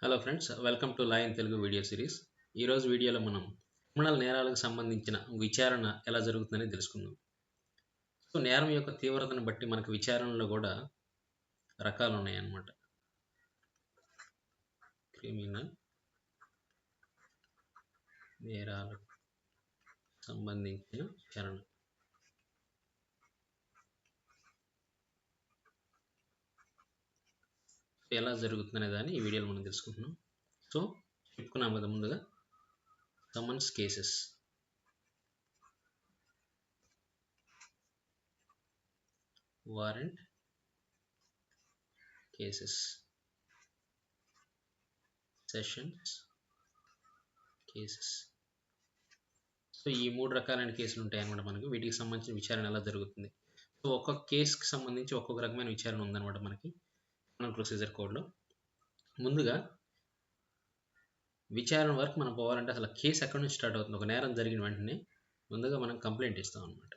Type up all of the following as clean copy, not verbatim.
Hello friends, welcome to law in Telugu video series. ఈరోజు వీడియోలో మనం క్రిమినల్ నేరాలకు సంబంధించిన విచారణ ఎలా జరుగుతుందని తెలుసుకుందాం. సో నేరం యొక్క తీవ్రతను బట్టి మనకు విచారణలో కూడా రకాలు ఉన్నాయన్నమాట. క్రిమినల్ నేరాలకు సంబంధించిన విచారణ ఎలా జరుగుతుందనే దాన్ని ఈ వీడియోలో మనం తెలుసుకుంటున్నాం. సో చెప్పుకున్నాం కదా ముందుగా summons cases, warrant cases, sessions cases. So ఈ మూడు రకాలైన కేసులు ఉంటాయి అన్నమాట. మనకి వీటికి సంబంధించిన విచారణ ఎలా జరుగుతుంది. సో ఒక్కొక్క కేసుకి సంబంధించి ఒక్కొక్క రకమైన విచారణ ఉందన్నమాట మనకి క్రిమినల్ ప్రొసీజర్ కోడ్లో. ముందుగా విచారణ వరకు మనం పోవాలంటే అసలు కేసు ఎక్కడి నుంచి స్టార్ట్ అవుతుంది. ఒక నేరం జరిగిన వెంటనే ముందుగా మనం కంప్లైంట్ ఇస్తాం అనమాట.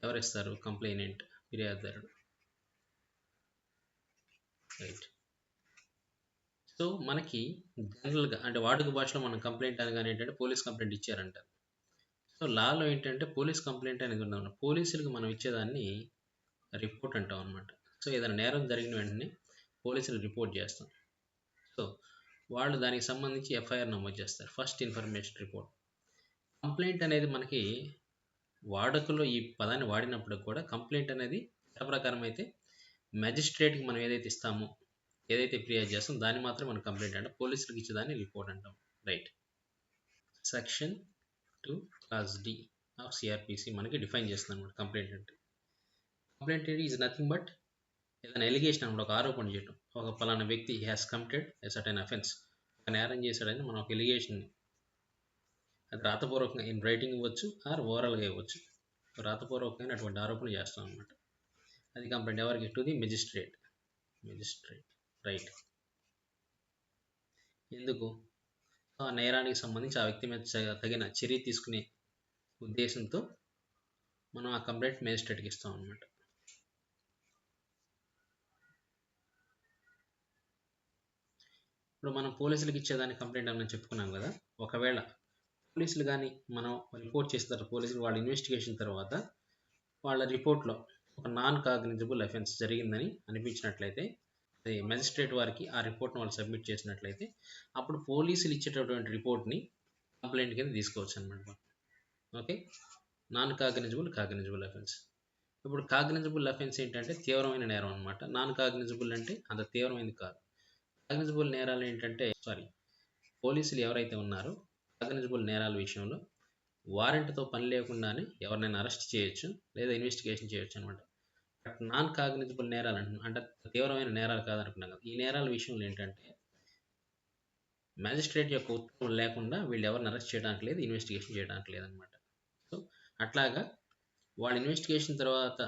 ఎవరిస్తారు? కంప్లైనెంట్, ఫిర్యాదుదారుడు. రైట్. సో మనకి జనరల్గా అంటే వాడుక భాషలో మనం కంప్లైంట్ అనగానే ఏంటంటే పోలీస్ కంప్లైంట్ ఇచ్చారంటారు. సో లాలో ఏంటంటే పోలీస్ కంప్లైంట్ అనేది ఉండదు. పోలీసులకు మనం ఇచ్చేదాన్ని రిపోర్ట్ అంటాం అనమాట. సో ఏదైనా నేరం జరిగిన వెంటనే పోలీసులు రిపోర్ట్ చేస్తాం. సో వాళ్ళు దానికి సంబంధించి ఎఫ్ఐఆర్ నమోదు చేస్తారు, ఫస్ట్ ఇన్ఫర్మేషన్ రిపోర్ట్. కంప్లైంట్ అనేది మనకి వాడుకలో ఈ పదాన్ని వాడినప్పుడు కూడా కంప్లైంట్ అనేది చట్ట ప్రకారం అయితే మ్యాజిస్ట్రేట్కి మనం ఏదైతే ఇస్తామో, ఏదైతే ఫిర్యాదు చేస్తామో దాన్ని మాత్రం మనం కంప్లైంట్ అంటే పోలీసులకు ఇచ్చేదాన్ని రిపోర్ట్ అంటాం. Right. Section 2 clause D of CrPC మనకి డిఫైన్ చేస్తుంది అనమాట కంప్లైంట్ అంటే. కంప్లైంట్ ఈజ్ నథింగ్ బట్ ఏదైనా ఎలిగేషన్ అనమాట, ఒక ఆరోపణ చేయటం. ఒక పలానా వ్యక్తి has committed a certain offence, ఒక నేరం చేశాడని మనం ఒక ఎలిగేషన్, అది రాతపూర్వకంగా ఇన్ రైటింగ్ ఇవ్వచ్చు ఆర్ ఓవరాల్గా ఇవ్వచ్చు. రాతపూర్వకమైన అటువంటి ఆరోపణ చేస్తాం అనమాట. అది కంప్లైంట్ ఎవరికి? To the magistrate. రైట్. ఎందుకు? ఆ నేరానికి సంబంధించి ఆ వ్యక్తి మీద తగిన చర్య తీసుకునే ఉద్దేశంతో మనం ఆ కంప్లైంట్ మేజిస్ట్రేట్కి ఇస్తాం అనమాట. ఇప్పుడు మనం పోలీసులకు ఇచ్చేదాన్ని కంప్లైంట్ అని చెప్పుకున్నాం కదా. ఒకవేళ పోలీసులు కానీ మనం రిపోర్ట్ చేస్తారు, పోలీసులు వాళ్ళ ఇన్వెస్టిగేషన్ తర్వాత వాళ్ళ రిపోర్ట్లో ఒక నాన్ కాగ్నిజబుల్ అఫెన్స్ జరిగిందని అనిపించినట్లయితే, అది మెజిస్ట్రేట్ వారికి ఆ రిపోర్ట్ను వాళ్ళు సబ్మిట్ చేసినట్లయితే అప్పుడు పోలీసులు ఇచ్చేటటువంటి రిపోర్ట్ని కంప్లైంట్ కింద తీసుకోవచ్చు అనమాట. ఓకే. Non cognizable offence. ఇప్పుడు కాగ్నిజబుల్ అఫెన్స్ ఏంటంటే తీవ్రమైన నేరం అనమాట. నాన్ కాగ్నిజబుల్ అంటే అంత తీవ్రమైనది కాదు. కాగ్నిజబుల్ నేరాలు ఏంటంటే పోలీసులు ఎవరైతే ఉన్నారో కాగ్నిజబుల్ నేరాల విషయంలో వారెంట్తో పని లేకుండానే ఎవరినైనా అరెస్ట్ చేయొచ్చు లేదా ఇన్వెస్టిగేషన్ చేయొచ్చు అనమాట. బట్ నాన్ కాగ్నిజబుల్ నేరాలు అంటే తీవ్రమైన నేరాలు కాదనుకున్నాం కదా. ఈ నేరాల విషయంలో ఏంటంటే మ్యాజిస్ట్రేట్ యొక్క ఉత్తర్వులు లేకుండా వీళ్ళు ఎవరిని అరెస్ట్ చేయడానికి లేదు, ఇన్వెస్టిగేషన్ చేయడానికి లేదనమాట. సో అట్లాగా వాళ్ళ ఇన్వెస్టిగేషన్ తర్వాత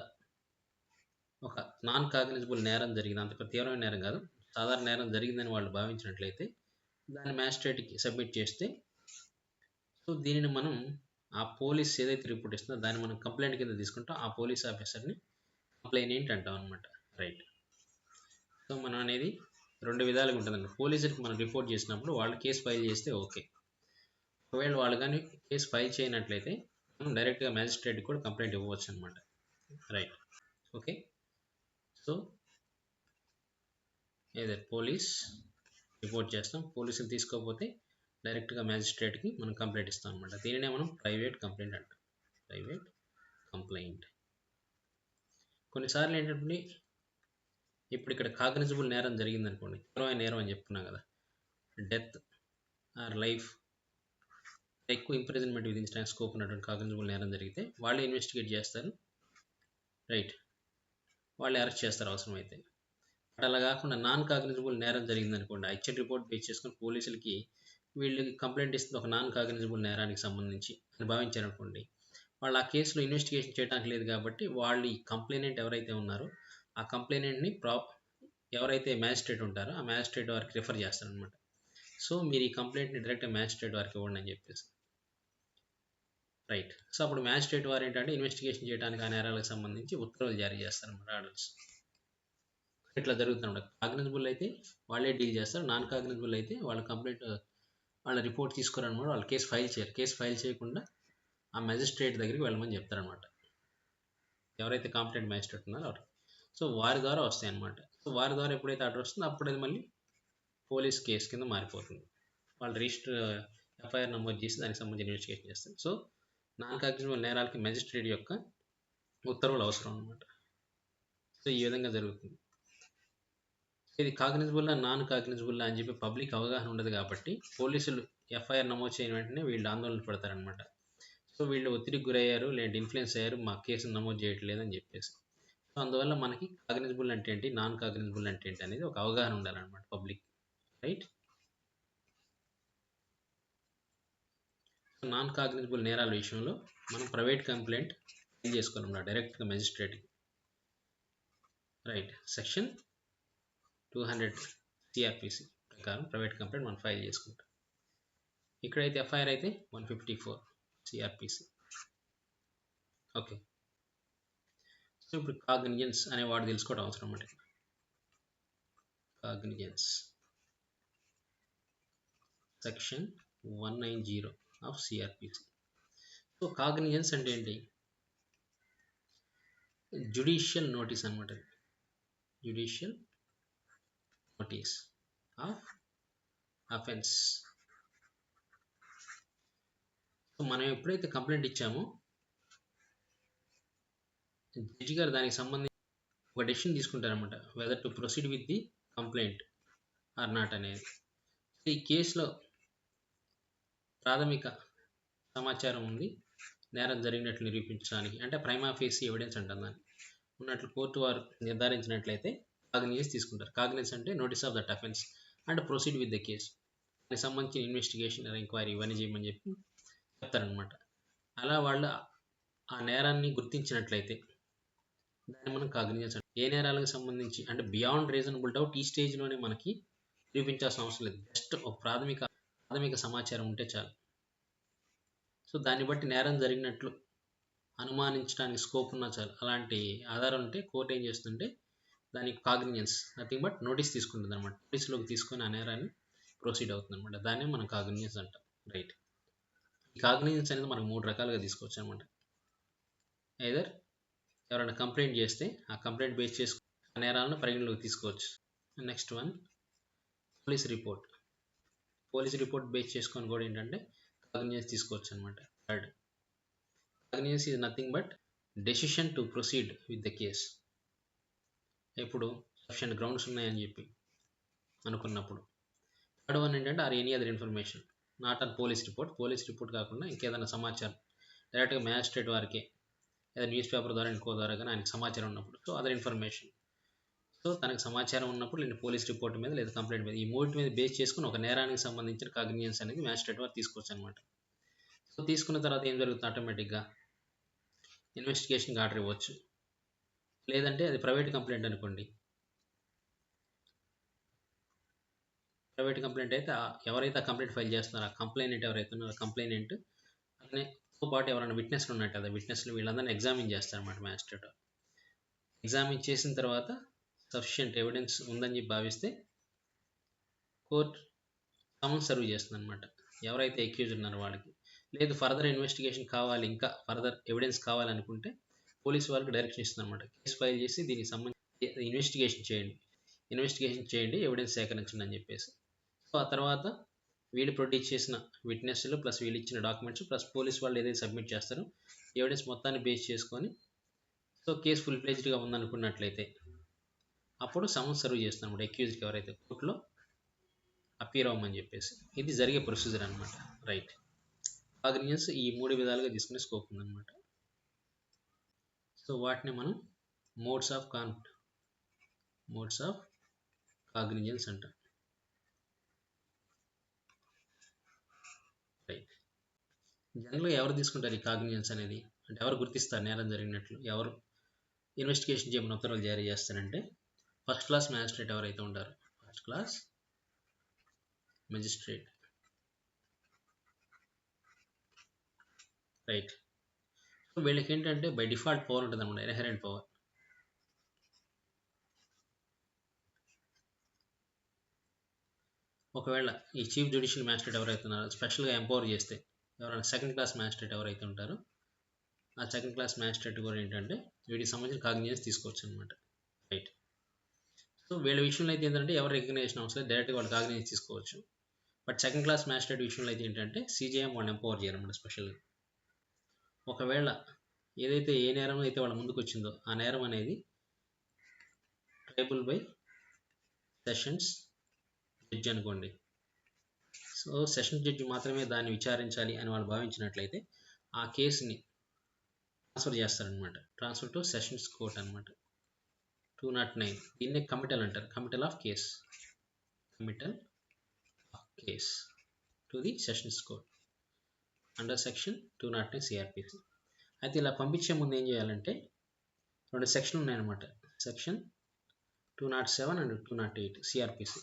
ఒక నాన్ కాగ్నిజబుల్ నేరం జరిగింది, అంత తీవ్రమైన నేరం కాదు, సాధారణ నేరం జరిగిందని వాళ్ళు భావించినట్లయితే దాన్ని మ్యాజిస్ట్రేట్కి సబ్మిట్ చేస్తే, సో దీనిని మనం ఆ పోలీస్ ఏదైతే రిపోర్ట్ ఇస్తుందో దాన్ని మనం కంప్లైంట్ కింద తీసుకుంటాం. ఆ పోలీస్ ఆఫీసర్ని కంప్లైనెంట్ అంటాం అనమాట. రైట్. సో మనం అనేది రెండు విధాలుగా ఉంటుందండి. పోలీసులకు మనం రిపోర్ట్ చేసినప్పుడు వాళ్ళు కేసు ఫైల్ చేస్తే ఓకే. ఒకవేళ వాళ్ళు కానీ కేసు ఫైల్ చేయనట్లయితే మనం డైరెక్ట్గా మ్యాజిస్ట్రేట్కి కూడా కంప్లైంట్ ఇవ్వచ్చు అనమాట. రైట్. ఓకే. సో ఏదో పోలీస్ రిపోర్ట్ చేస్తాం, పోలీసులు తీసుకోకపోతే డైరెక్ట్గా మ్యాజిస్ట్రేట్కి మనం కంప్లైంట్ ఇస్తాం అనమాట. దీనినే మనం ప్రైవేట్ కంప్లైంట్ అంటాం. Private complaint. కొన్నిసార్లు ఏంటంటే ఇప్పుడు ఇక్కడ కాగ్నిజబుల్ నేరం జరిగిందనుకోండి, తీవ్రమైన నేరం అని చెప్పుకున్నాం కదా, డెత్ ఆర్ లైఫ్, ఎక్కువ ఇంప్రిజన్మెంట్ విధించడానికి స్కోప్ ఉన్నటువంటి కాగ్నిజబుల్ నేరం జరిగితే వాళ్ళే ఇన్వెస్టిగేట్ చేస్తారు. రైట్. వాళ్ళే అరెస్ట్ చేస్తారు అవసరమైతే. బట్ అలా కాకుండా నాన్ కాగ్నిజబుల్ నేరం జరిగిందనుకోండి, ఆ ఇచ్చిన రిపోర్ట్ బేస్ చేసుకుని పోలీసులకి వీళ్ళకి కంప్లైంట్ ఇస్తుంది ఒక నాన్ కాగ్నిజబుల్ నేరానికి సంబంధించి అని భావించారనుకోండి, వాళ్ళు ఆ కేసులో ఇన్వెస్టిగేషన్ చేయడానికి లేదు కాబట్టి వాళ్ళు ఈ కంప్లైనెంట్ ఎవరైతే ఉన్నారో ఆ కంప్లైనెంట్ని ఎవరైతే మ్యాజిస్ట్రేట్ ఉంటారో ఆ మ్యాజిస్ట్రేట్ వారికి రిఫర్ చేస్తారనమాట. సో మీరు ఈ కంప్లైంట్ని డైరెక్ట్గా మ్యాజిస్ట్రేట్ వారికి ఇవ్వండి అని చెప్పేసి. రైట్. సో అప్పుడు మ్యాజిస్ట్రేట్ వారు ఏంటంటే ఇన్వెస్టిగేషన్ చేయడానికి ఆ నేరాలకు సంబంధించి ఉత్తర్వులు జారీ చేస్తారన్నమాట, ఆర్డర్స్. ఇట్లా జరుగుతుందన్నమాట. కాగ్నిజబుల్ అయితే వాళ్ళే డీల్ చేస్తారు. నాన్ కాగ్నిజబుల్ అయితే వాళ్ళ కంప్లైంట్ వాళ్ళ రిపోర్ట్ తీసుకురనమాట. వాళ్ళు కేసు ఫైల్ చేయరు. కేసు ఫైల్ చేయకుండా ఆ మెజిస్ట్రేట్ దగ్గరికి వెళ్ళమని చెప్తారనమాట. ఎవరైతే కాంపిటెంట్ మ్యాజిస్ట్రేట్ ఉన్నారో వారు. సో వారి ద్వారా వస్తాయన్నమాట. సో వారి ద్వారా ఎప్పుడైతే ఆర్డర్ వస్తుందో అప్పుడు అది మళ్ళీ పోలీస్ కేసు కింద మారిపోతుంది. వాళ్ళు రిజిస్టర్ ఎఫ్ఐఆర్ నమోదు చేసి దానికి సంబంధించి ఇన్వెస్టిగేషన్ చేస్తారు. సో నాన్ కాగ్నిజబుల్ నేరాలకి మెజిస్ట్రేట్ యొక్క ఉత్తర్వులు అవసరం అనమాట. సో ఈ విధంగా జరుగుతుంది. ఇది కాగ్నిజబుల్ నాన్ కాగ్నిజబుల్ అని చెప్పి పబ్లిక్ అవగాహన ఉండదు కాబట్టి పోలీసులు ఎఫ్ఐఆర్ నమోదు చేయని వెంటనే వీళ్ళు ఆందోళన పడతారనమాట. సో వీళ్ళు ఒత్తిడికి గురయ్యారు, లేదంటే ఇన్ఫ్లుయెన్స్ అయ్యారు, మా కేసును నమోదు చేయట్లేదు అని చెప్పేసి. సో అందువల్ల మనకి కాగ్నిజబుల్ అంటే ఏంటి, నాన్ కాగ్నిజబుల్ అంటే ఏంటి అనేది ఒక అవగాహన ఉండాలన్నమాట పబ్లిక్. రైట్. నాన్ కాగ్నిజబుల్ నేరాల విషయంలో మనం ప్రైవేట్ కంప్లైంట్ ఫైల్ చేసుకోవాలన్నమాట డైరెక్ట్గా మెజిస్ట్రేట్కి. రైట్. సెక్షన్ 200 సిఆర్పిసి ప్రకారం ప్రైవేట్ కంప్లైంట్ మనం ఫైల్ చేసుకుంటాం. ఇక్కడైతే ఎఫ్ఐఆర్ అయితే 154 సిఆర్పిసి. ఓకే. సో ఇప్పుడు కాగ్నిజెన్స్ అనే వాడు తెలుసుకోవడం అవసరం అన్నమాట. Cognizance section 190 of CrPC. So cognizance అంటే ఏంటి? జ్యుడిషియల్ నోటీస్ అనమాట. Judicial notice of offence. So మనం ఎప్పుడైతే కంప్లైంట్ ఇచ్చామో జడ్జి గారు దానికి సంబంధించి ఒక డెసిషన్ తీసుకుంటారనమాట, whether to proceed with the complaint or not అనేది. ఈ కేసులో ప్రాథమిక సమాచారం ఉంది, నేరం జరిగినట్లు నిరూపించడానికి, అంటే ప్రైమా ఫేసి ఎవిడెన్స్ అంటాం దాన్ని, ఉన్నట్లు కోర్టు వారు నిర్ధారించినట్లయితే కాగ్నిజెన్స్ తీసుకుంటారు. కాగ్నిజెన్స్ అంటే notice of that offence and proceed with the case. దానికి సంబంధించిన ఇన్వెస్టిగేషన్, ఎంక్వైరీ ఇవన్నీ చేయమని చెప్పి చెప్తారనమాట. అలా వాళ్ళు ఆ నేరాన్ని గుర్తించినట్లయితే దాన్ని మనం కాగ్నిజెన్స్ అంటే. ఏ నేరాలకు సంబంధించి అంటే బియాండ్ రీజనబుల్ డౌట్ ఈ స్టేజ్లోనే మనకి నిరూపించాల్సిన అవసరం లేదు. జస్ట్ ఒక ప్రాథమిక సమాచారం ఉంటే చాలు. సో దాన్ని బట్టి నేరం జరిగినట్లు అనుమానించడానికి స్కోప్ ఉన్నా చాలు. అలాంటి ఆధారం ఉంటే కోర్టు ఏం చేస్తుంటే దానికి కాగ్నిజెన్స్ నథింగ్ బట్ నోటీస్ తీసుకుంటుంది అనమాట. నోటీస్లోకి తీసుకొని ఆ నేరాన్ని ప్రొసీడ్ అవుతుంది అనమాట. దాన్నే మనం కాగ్నిజెన్స్ అంటాం. రైట్. ఈ కాగ్నిజెన్స్ అనేది మనం 3 రకాలుగా తీసుకోవచ్చు అనమాట. ఐదర్ ఎవరైనా కంప్లైంట్ చేస్తే ఆ కంప్లైంట్ బేస్ చేసుకుని ఆ నేరాలను పరిగణలోకి తీసుకోవచ్చు. Next one police report. Police report base చేసుకొని కూడా ఏంటంటే కాగ్నిజెన్స్ తీసుకోవచ్చు అనమాట. Third, cognizance is nothing but decision to proceed with the case. ఎప్పుడు సఫిషియెంట్ గ్రౌండ్స్ ఉన్నాయని చెప్పి అనుకున్నప్పుడు. థర్డ్ వన్ ఏంటంటే or any other information not on police report. Police report కాకుండా ఇంకేదైనా సమాచారం డైరెక్ట్గా మ్యాజిస్ట్రేట్ వారికి లేదా న్యూస్ పేపర్ ద్వారా ఇంకో ద్వారా కానీ ఆయనకు సమాచారం ఉన్నప్పుడు. So other information. సో తనకు సమాచారం ఉన్నప్పుడు నేను పోలీస్ రిపోర్ట్ మీద లేదా కంప్లైంట్ మీద ఈ మూడింటి మీద బేస్ చేసుకుని ఒక నేరానికి సంబంధించిన కాగ్నిజెన్స్ అనేది మ్యాజిస్ట్రేట్ వారు తీసుకోవచ్చు అనమాట. సో తీసుకున్న తర్వాత ఏం జరుగుతుంది, ఆటోమేటిక్గా ఇన్వెస్టిగేషన్కి ఆర్డర్ ఇవ్వచ్చు. లేదంటే అది ప్రైవేట్ కంప్లైంట్ అనుకోండి, ప్రైవేట్ కంప్లైంట్ అయితే ఎవరైతే ఆ కంప్లైంట్ ఫైల్ చేస్తున్నారో ఆ కంప్లైనెంట్ ఎవరైతే ఉన్నారో కంప్లైనెంట్ అతనితో పాటు ఎవరైనా విట్నెస్లు ఉన్నట్టు కదా, విట్నెస్లు వీళ్ళందరినీ ఎగ్జామిన్ చేస్తారన్నమాట మ్యాజిస్ట్రేట్. ఎగ్జామిన్ చేసిన తర్వాత సఫిషియెంట్ ఎవిడెన్స్ ఉందని చెప్పి భావిస్తే కోర్టు సమన్స్ సర్వ్ చేస్తుంది అనమాట ఎవరైతే అక్యూజ్ ఉన్నారో వాళ్ళకి. లేదు ఫర్దర్ ఇన్వెస్టిగేషన్ కావాలి, ఇంకా ఫర్దర్ ఎవిడెన్స్ కావాలనుకుంటే పోలీసు వాళ్ళకి డైరెక్షన్ ఇస్తుంది అనమాట. కేసు ఫైల్ చేసి దీనికి సంబంధించి ఇన్వెస్టిగేషన్ చేయండి, ఎవిడెన్స్ సేకరించండి అని చెప్పేసి. సో ఆ తర్వాత వీళ్ళు ప్రొడ్యూస్ చేసిన విట్నెస్లు ప్లస్ వీళ్ళు ఇచ్చిన డాక్యుమెంట్స్ ప్లస్ పోలీస్ వాళ్ళు ఏదైతే సబ్మిట్ చేస్తారో ఎవిడెన్స్ మొత్తాన్ని బేస్ చేసుకొని సో కేసు ఫుల్ ఫ్లెజ్డ్గా ఉందనుకున్నట్లయితే అప్పుడు సమన్స్ సర్వ్ చేస్తాను అక్యూజ్కి ఎవరైతే కోర్టులో అపీర్ అవ్వమని చెప్పేసి. ఇది జరిగే ప్రొసీజర్ అనమాట. రైట్. కాగ్నిజెన్స్ ఈ 3 విధాలుగా తీసుకునే స్కోప్ ఉందన్నమాట. సో వాటిని మనం మోడ్స్ ఆఫ్ కాగ్నిజెన్స్ అంటాం. రైట్. జనరల్గా ఎవరు తీసుకుంటారు ఈ కాగ్నిజెన్స్ అనేది, అంటే ఎవరు గుర్తిస్తారు నేరం జరిగినట్లు, ఎవరు ఇన్వెస్టిగేషన్ చేయమని ఉత్తర్వులు జారీ చేస్తారంటే ఫస్ట్ క్లాస్ మ్యాజిస్ట్రేట్ ఎవరైతే ఉంటారో, first class magistrate. Right. So వీళ్ళకి ఏంటంటే బై డిఫాల్ట్ పవర్ ఉంటుంది అనమాట, ఇన్హెరెంట్ పవర్. ఒకవేళ ఈ చీఫ్ జ్యుడిషియల్ మ్యాజిస్ట్రేట్ ఎవరైతే ఉన్నారో స్పెషల్గా ఎంపవర్ చేస్తే ఎవరైనా సెకండ్ క్లాస్ మ్యాజిస్ట్రేట్ ఎవరైతే ఉంటారో ఆ సెకండ్ క్లాస్ మ్యాజిస్ట్రేట్ కూడా ఏంటంటే వీటికి సంబంధించిన కాగ్నిజెన్స్ తీసుకోవచ్చు అనమాట. రైట్. సో వీళ్ళ విషయంలో అయితే ఏంటంటే ఎవరు రికగ్నైజేషన్ అవసరం లేదు, డైరెక్ట్గా వాళ్ళు కాగ్నిజెన్స్ తీసుకోవచ్చు. బట్ సెకండ్ క్లాస్ మ్యాజిస్ట్రేట్ విషయంలో అయితే ఏంటంటే సీజేఎం వాళ్ళని ఎంపవర్ చేయాలన్నమాట స్పెషల్గా. ఒకవేళ ఏదైతే ఏ నేరం అయితే వాళ్ళ ముందుకు వచ్చిందో ఆ నేరం అనేది ట్రైబుల్ బై సెషన్స్ జడ్జి అనుకోండి. సో సెషన్స్ జడ్జి మాత్రమే దాన్ని విచారించాలి అని వాళ్ళు భావించినట్లయితే ఆ కేసుని ట్రాన్స్ఫర్ చేస్తారనమాట. ట్రాన్స్ఫర్ టు సెషన్స్ కోర్ట్ అనమాట. 209 దీన్నే కమిటల్ అంటారు. Committal of case, committal of case to the sessions court under section 209 CrPC. అయితే ఇలా పంపించే ముందు ఏం చేయాలంటే 2 సెక్షన్లు ఉన్నాయన్నమాట. Section 207 and 208 CrPC.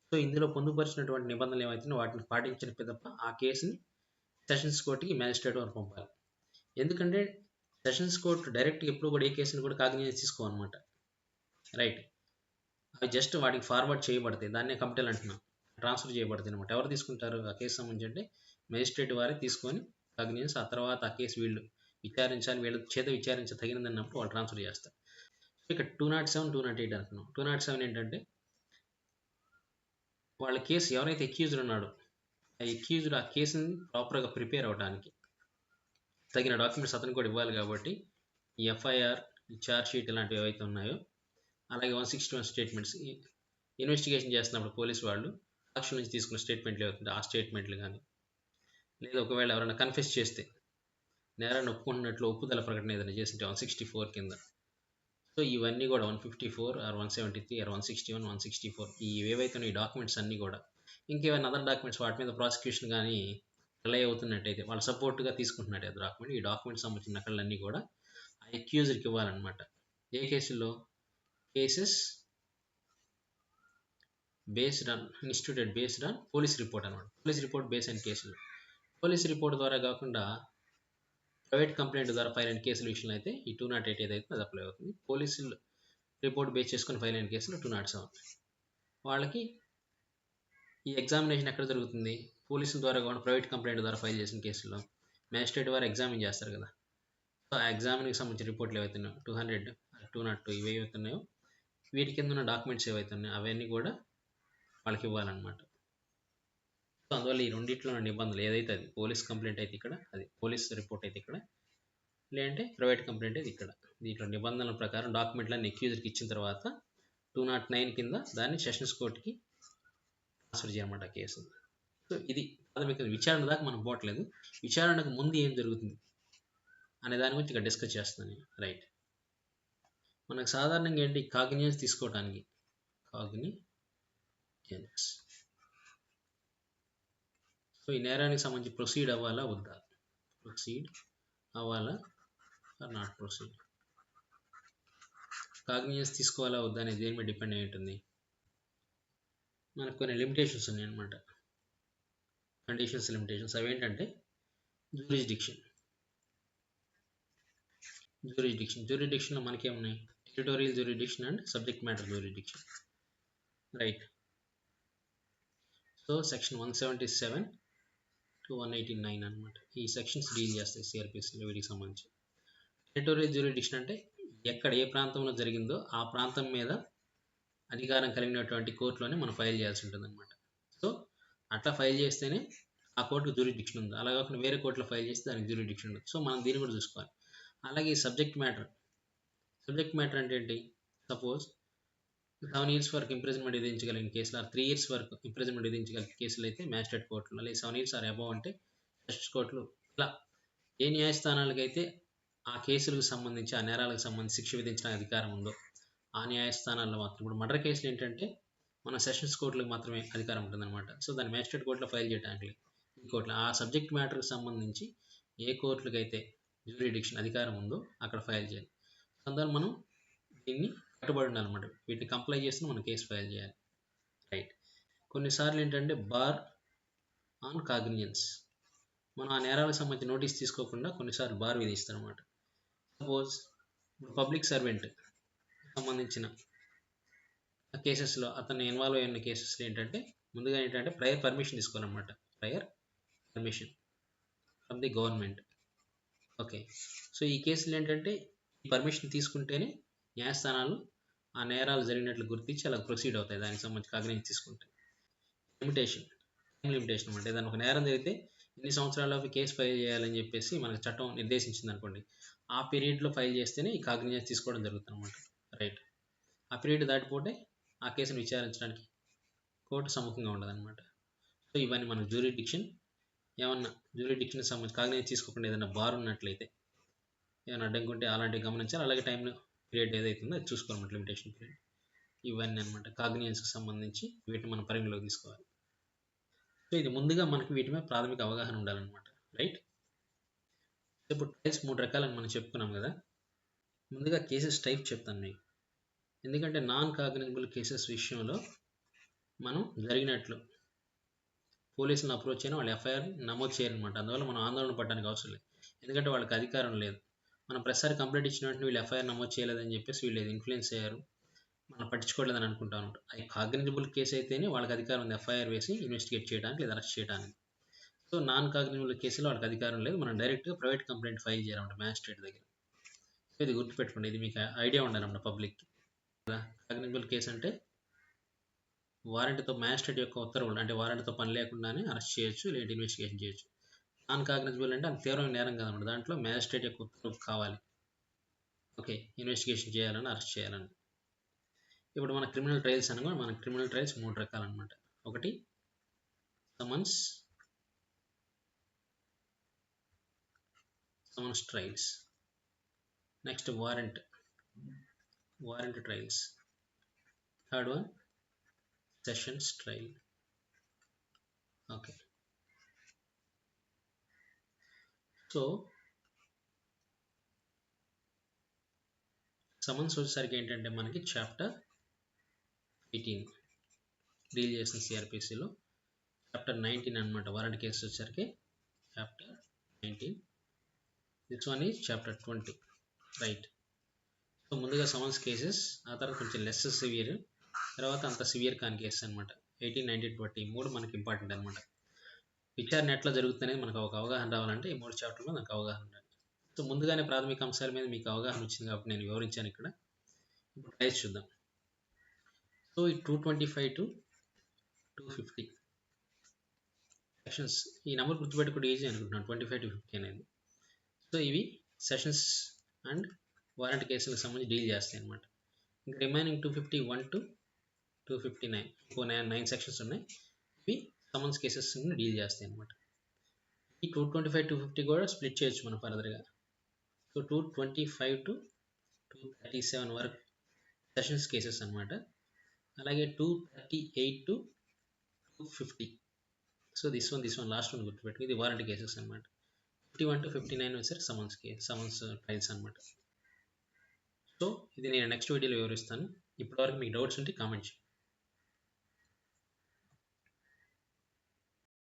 సో ఇందులో పొందుపరిచినటువంటి నిబంధనలు ఏవైతే వాటిని పాటించిన తప్ప ఆ కేసుని సెషన్స్ కోర్టుకి మ్యాజిస్ట్రేట్ వరకు పంపాలి. ఎందుకంటే సెషన్స్ కోర్టు డైరెక్ట్ ఎప్పుడు కూడా ఏ కేసుని కూడా కాగ్నిజెన్స్ తీసుకోవాలన్నమాట. రైట్. అవి జస్ట్ వాటికి ఫార్వర్డ్ చేయబడతాయి, దాన్నే కమిటల్ అంటున్నాం, ట్రాన్స్ఫర్ చేయబడతాయి అనమాట. ఎవరు తీసుకుంటారు ఆ కేసు సంబంధించి అంటే మేజిస్ట్రేట్ వారే తీసుకొని కాగ్నిజెన్స్, ఆ తర్వాత ఆ కేసు వీళ్ళు విచారించాలి, వీళ్ళ చేత విచారించదగినది అన్నప్పుడు వాళ్ళు ట్రాన్స్ఫర్ చేస్తారు. ఇక్కడ 207, 208 అంటున్నాం. 207 ఏంటంటే వాళ్ళ కేసు ఎవరైతే అక్యూజ్డ్ ఉన్నాడో ఆ అక్యూజ్డ్ ఆ కేసుని ప్రాపర్గా ప్రిపేర్ అవ్వడానికి తగిన డాక్యుమెంట్స్ అతను కూడా ఇవ్వాలి కాబట్టి ఈ ఎఫ్ఐఆర్, ఈ ఛార్జ్ షీట్ ఇలాంటివి ఏవైతే ఉన్నాయో, అలాగే 161 స్టేట్మెంట్స్, ఇన్వెస్టిగేషన్ చేస్తున్నప్పుడు పోలీసు వాళ్ళు సాక్షుల నుంచి తీసుకున్న స్టేట్మెంట్లు ఏవైతుంటే ఆ స్టేట్మెంట్లు కానీ, లేదా ఒకవేళ ఎవరైనా కన్ఫెస్ చేస్తే నేరాన్ని ఒప్పుకుంటున్నట్లు ఒప్పుదల ప్రకటన ఏదైనా చేస్తుంటే 164 కింద. సో ఇవన్నీ కూడా 154 ఆర్ 173 ఆర్ 161, 164 ఈ ఏవైతే ఈ డాక్యుమెంట్స్ అన్నీ కూడా, ఇంకేమైనా అదర్ డాక్యుమెంట్స్ వాటి మీద ప్రాసిక్యూషన్ కానీ రిలై అవుతున్నట్టయితే వాళ్ళు సపోర్ట్గా తీసుకుంటున్నట్టు డాక్యుమెంట్, ఈ డాక్యుమెంట్ సంబంధించిన నకళ్ళన్నీ కూడా ఆ అక్యూజర్కి ఇవ్వాలన్నమాట. ఏ కేసుల్లో? Cases based on ఇన్స్టిట్యూటెడ్ based on police report అనమాట. పోలీస్ రిపోర్ట్ బేస్ అయిన కేసులు. పోలీస్ రిపోర్ట్ ద్వారా కాకుండా ప్రైవేట్ కంప్లైంట్ ద్వారా ఫైల్ అయిన కేసుల విషయంలో అయితే ఈ 208 ఏదైతే అది అప్లై అవుతుంది. పోలీసులు రిపోర్ట్ బేస్ చేసుకుని ఫైల్ అయిన కేసులు 207. వాళ్ళకి ఈ ఎగ్జామినేషన్ ఎక్కడ జరుగుతుంది? పోలీసుల ద్వారా కాకుండా ప్రైవేట్ కంప్లైంట్ ద్వారా ఫైల్ చేసిన కేసుల్లో మ్యాజిస్ట్రేట్ వారు ఎగ్జామిన్ చేస్తారు కదా. సో ఆ ఎగ్జామిన్కి సంబంధించిన రిపోర్ట్లు ఏవైతున్నాయో 200, 202 ఇవి ఏవైతున్నాయో వీటి కింద ఉన్న డాక్యుమెంట్స్ ఏవైతే ఉన్నాయో అవన్నీ కూడా వాళ్ళకి ఇవ్వాలన్నమాట. సో అందువల్ల ఈ రెండిట్లో ఉన్న నిబంధనలు ఏదైతే అది పోలీస్ కంప్లైంట్ అయితే ఇక్కడ, అది పోలీస్ రిపోర్ట్ అయితే ఇక్కడ, లేదంటే ప్రైవేట్ కంప్లైంట్ అయితే ఇక్కడ. దీంట్లో నిబంధనల ప్రకారం డాక్యుమెంట్లన్నీ అక్యూజర్కి ఇచ్చిన తర్వాత 209 కింద దాన్ని సెషన్స్ కోర్టుకి ట్రాన్స్ఫర్ చేయమాట కేసు. సో ఇది ప్రాథమిక విచారణ దాకా మనం పోవట్లేదు. విచారణకు ముందు ఏం జరుగుతుంది అనే దాని గురించి ఇక్కడ డిస్కస్ చేస్తాను. రైట్. మనకు సాధారణంగా ఏంటి కాగ్నిజెన్స్ తీసుకోవడానికి కాగ్నిజెన్స్. సో ఈ నేరానికి సంబంధించి ప్రొసీడ్ అవ్వాలా వద్దా, ప్రొసీడ్ అవ్వాలా ఆర్ నాట్ ప్రొసీడ్, కాగ్నిజెన్స్ తీసుకోవాలా వద్దా అనేది దేని మీద డిపెండ్ అయి ఉంటుంది. మనకు కొన్ని లిమిటేషన్స్ ఉన్నాయి అన్నమాట, కండిషన్స్, లిమిటేషన్స్. అవి ఏంటంటే జ్యూరిస్డిక్షన్. జ్యూరిస్డిక్షన్లో మనకేమున్నాయి? Territorial jurisdiction and subject matter jurisdiction. Right. So section 177 to 189 అనమాట ఈ సెక్షన్స్ డీల్ చేస్తాయి సిఆర్పిసిలో వీటికి సంబంధించి. టెరిటోరియల్ జ్యూరిస్డిక్షన్ అంటే ఎక్కడ ఏ ప్రాంతంలో జరిగిందో ఆ ప్రాంతం మీద అధికారం కలిగినటువంటి కోర్టులోనే మనం ఫైల్ చేయాల్సి ఉంటుంది అనమాట. సో అట్లా ఫైల్ చేస్తేనే ఆ కోర్టుకు జ్యూరిస్డిక్షన్ ఉంది. అలా కాకుండా వేరే కోర్టులో ఫైల్ చేస్తే దానికి జ్యూరిస్డిక్షన్ ఉంది. సో మనం దీన్ని కూడా చూసుకోవాలి. అలాగే సబ్జెక్ట్ మ్యాటర్ అంటే ఏంటి? సపోజ్ 7 years వరకు ఇంప్రిజన్మెంట్ విధించగలిగిన కేసులు, 3 years వరకు ఇంప్రిజన్మెంట్ విధించగలిగిన కేసులు అయితే మ్యాజిస్ట్రేట్ కోర్టులో, లేదా 7 years ఆర్ అబవ్ అంటే సెషన్స్ కోర్టులు. ఇలా ఏ న్యాయస్థానాలకైతే ఆ కేసులకు సంబంధించి ఆ నేరాలకు సంబంధించి శిక్ష విధించడానికి అధికారం ఉందో ఆ న్యాయస్థానాల్లో మాత్రం. ఇప్పుడు మర్డర్ కేసులు ఏంటంటే మన సెషన్స్ కోర్టులకు మాత్రమే అధికారం ఉంటుందన్నమాట. సో దాన్ని మ్యాజిస్ట్రేట్ కోర్టులో ఫైల్ చేయడానికి ఈ కోర్టులో ఆ సబ్జెక్ట్ మ్యాటర్కి సంబంధించి ఏ కోర్టులకైతే జ్యూరిస్డిక్షన్ అధికారం ఉందో అక్కడ ఫైల్ చేయాలి. అందువల్ల మనం దీన్ని కట్టుబడి ఉండాలన్నమాట. వీటిని కంప్లై చేస్తే మనం కేసు ఫైల్ చేయాలి. రైట్. కొన్నిసార్లు ఏంటంటే బార్ ఆన్ కాగ్నిజెన్స్, మనం ఆ నేరాలకు సంబంధించి నోటీస్ తీసుకోకుండా కొన్నిసార్లు బార్ విధిస్తారన్నమాట. సపోజ్ ఇప్పుడు పబ్లిక్ సర్వెంట్ సంబంధించిన కేసెస్లో అతను ఇన్వాల్వ్ అయిన కేసెస్లో ఏంటంటే ముందుగా ఏంటంటే ప్రయర్ పర్మిషన్ తీసుకోవాలన్నమాట. Prior permission from the government. Okay. So ఈ కేసులు ఏంటంటే ఈ పర్మిషన్ తీసుకుంటేనే న్యాయస్థానాలు ఆ నేరాలు జరిగినట్లు గుర్తించి అలా ప్రొసీడ్ అవుతాయి దానికి సంబంధించి కాగ్నిజెన్స్ తీసుకుంటే. లిమిటేషన్, టైం లిమిటేషన్ అనమాట. ఏదైనా ఒక నేరం జరిగితే ఇన్ని సంవత్సరాల్లోపు కేసు ఫైల్ చేయాలని చెప్పేసి మనకు చట్టం నిర్దేశించింది అనుకోండి, ఆ పీరియడ్లో ఫైల్ చేస్తేనే ఈ కాగ్నిజెన్స్ తీసుకోవడం జరుగుతుంది అనమాట. రైట్. ఆ పీరియడ్ దాటిపోతే ఆ కేసును విచారించడానికి కోర్టు సముఖంగా ఉండదన్నమాట. సో ఇవన్నీ మన జ్యూరిడిక్షన్, ఏమన్నా జ్యూరిడిక్షన్ సంబంధించి కాగ్నిజెన్స్ తీసుకోకుండా ఏదైనా బార్ ఉన్నట్లయితే ఏమైనా అడ్డంకి ఉంటే అలాంటివి గమనించాలి. అలాగే టైం పీరియడ్ ఏదైతుందో అది చూసుకోవాలన్నమాట, లిమిటేషన్ పీరియడ్. ఇవన్నీ అనమాట కాగ్నిజెన్స్కి సంబంధించి వీటిని మనం పరిగణలోకి తీసుకోవాలి. సో ఇది ముందుగా మనకి వీటి మీద ప్రాథమిక అవగాహన ఉండాలన్నమాట. రైట్. ఇప్పుడు టైప్స్ 3 రకాలని మనం చెప్పుకున్నాం కదా. ముందుగా కేసెస్ టైప్ చెప్తాను మీకు. ఎందుకంటే నాన్ కాగ్నిజబుల్ కేసెస్ విషయంలో మనం జరిగినట్లు పోలీసులను అప్రోచ్ అయినా వాళ్ళు ఎఫ్ఐఆర్ నమోదు చేయాలన్నమాట. అందువల్ల మనం ఆందోళన పడడానికి అవసరం లేదు. ఎందుకంటే వాళ్ళకి అధికారం లేదు. మనం ప్రతిసారి కంప్లైంట్ ఇచ్చిన వెంటనే వీళ్ళు ఎఫ్ఐఆర్ నమోదు చేయలేదని చెప్పేసి వీళ్ళు ఇన్ఫ్లుయెన్స్ అయ్యారు, మనం పట్టించుకోలేదని అనుకుంటా ఉంటాం. అది కాగ్నిజబుల్ కేసు అయితేనే వాళ్ళకి అధికారం ఉంది ఎఫ్ఐఆర్ వేసి ఇన్వెస్టిగేట్ చేయడానికి లేదా అరెస్ట్ చేయడానికి. సో నాన్ కాగ్నిజబుల్ కేసులో వాళ్ళకి అధికారం లేదు, మనం డైరెక్ట్గా ప్రైవేట్ కంప్లైంట్ ఫైల్ చేయాలన్నమాట మ్యాజిస్ట్రేట్ దగ్గర. సో ఇది గుర్తుపెట్టుకోండి, ఇది మీకు ఐడియా ఉండాలన్నమాట పబ్లిక్కి. కాగ్నిజబుల్ కేసు అంటే వారెంట్తో మ్యాజిస్ట్రేట్ యొక్క ఉత్తర్వులు, అంటే వారెంట్తో పని లేకుండానే అరెస్ట్ చేయొచ్చు లేదా ఇన్వెస్టిగేషన్ చేయొచ్చు. నాన్ కాగ్నిజబుల్ అంటే అది తీవ్రమైన నేరం కాదన్నమాట, దాంట్లో మ్యాజిస్ట్రేట్ యొక్క ఉత్తర్వులు కావాలి. ఓకే, ఇన్వెస్టిగేషన్ చేయాలని, అరెస్ట్ చేయాలని. ఇప్పుడు మన క్రిమినల్ ట్రయల్స్ అనగా మన క్రిమినల్ ట్రయల్స్ 3 రకాలు అనమాట. ఒకటి summons trials, next warrant trials, third one sessions trial. Okay. So summons వచ్చేసరికి ఏంటంటే మనకి చాప్టర్ 18 డీల్ చేసిన సిఆర్పిసిలో, చాప్టర్ 19 అనమాట. వారెంట్ కేసు వచ్చేసరికి chapter 19, this one is chapter 20. Right. So ముందుగా సమన్స్ కేసెస్, ఆ తర్వాత కొంచెం లెస్ సివియర్, తర్వాత అంత సివియర్ కాని కేసెస్ అనమాట. 18, 19, 20 3 మనకి ఇంపార్టెంట్ అనమాట. విచారణ ఎట్లా జరుగుతుందనేది మనకు ఒక అవగాహన రావాలంటే ఈ 3 చాప్టర్లో మనకు అవగాహన ఉండాలి. సో ముందుగానే ప్రాథమిక అంశాల మీద మీకు అవగాహన వచ్చింది కాబట్టి నేను వివరించాను ఇక్కడ. ఇప్పుడు ట్రయల్స్ చూద్దాం. సో ఈ 225 to 250 సెక్షన్స్, ఈ నెంబర్ గుర్తుపెట్టుకుంటే ఈజీ అనుకుంటున్నాను, 25 to 50 అనేది. సో ఇవి సెషన్స్ అండ్ వారెంట్ కేసులకు సంబంధించి డీల్ చేస్తాయి అనమాట. ఇంకా రిమైనింగ్ 251 to 259 ఇంకో 9 సెక్షన్స్ ఉన్నాయి. ఇవి సమన్స్ కేసెస్ డీల్ చేస్తాయి అనమాట. ఈ 225, 250 కూడా స్ప్లిట్ చేయొచ్చు మనం ఫర్దర్గా. సో 225 to 237 వరకు సెషన్స్ కేసెస్ అనమాట. అలాగే 238 to 250, so this one last one గుర్తుపెట్టు, ఇది వారెంట్ కేసెస్ అనమాట. 51 to 59 వచ్చేసరికి సమన్స్ ట్రయల్స్ అనమాట. సో ఇది నేను నెక్స్ట్ వీడియోలో వివరిస్తాను. ఇప్పటివరకు మీకు డౌట్స్ ఉంటే కామెంట్ చేయండి.